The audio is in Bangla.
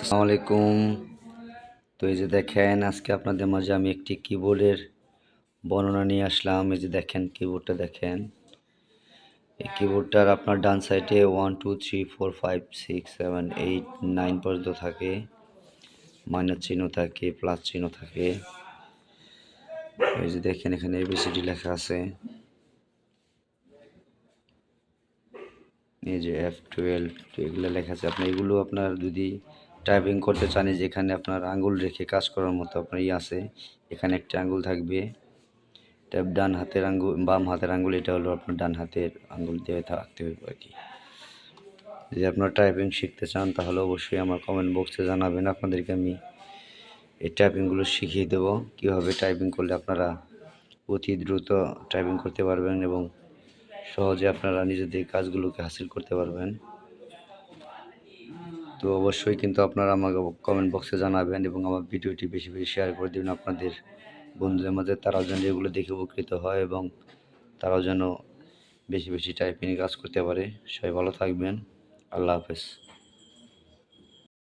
আসসালামু আলাইকুম। তো এই যে দেখেন আজকে আপনাদের মাঝে আমি একটি কিবোর্ডের বর্ণনা নিয়ে আসলাম। এই যে দেখেন কিবোর্ডটা দেখেন। এই কিবোর্ডটার আপনার ডান সাইডে 1 2 3 4 5 6 7 8 9 পর্যন্ত থাকে। মাইনাস চিহ্ন থাকে, প্লাস চিহ্ন থাকে। এই যে দেখেন এখানে ABCD লেখা আছে। এই যে F12 এগুলো লেখা আছে। আপনি এগুলো আপনার যদি টাইপিং করতে চান, যেখানে আপনার আঙ্গুল রেখে কাজ করার মতো আপনার আছে। এখানে একটা আঙ্গুল থাকবে। ডান হাতের আঙ্গুল, বাম হাতের আঙ্গুল, এটা হলো আপনার ডান হাতের আঙ্গুল দিয়ে থাকতে হবে আর কি। যদি আপনারা টাইপিং শিখতে চান তাহলে অবশ্যই আমার কমেন্ট বক্সে জানাবেন। আপনাদেরকে আমি এই টাইপিংগুলো শিখিয়ে দেবো, কীভাবে টাইপিং করলে আপনারা অতি দ্রুত টাইপিং করতে পারবেন এবং সহজে আপনারা নিজেদের কাজগুলোকে হাসিল করতে পারবেন। তো অবশ্যই কিন্তু আপনারা আমাকে কমেন্ট বক্সে জানাবেন এবং আমার ভিডিওটি বেশি বেশি শেয়ার করে দেবেন আপনাদের বন্ধুদের মাঝে, তারাও যেন এগুলো দেখে উপকৃত হয় এবং তারাও যেন বেশি বেশি টাইপিং কাজ করতে পারে। সবাই ভালো থাকবেন। আল্লাহ হাফেজ।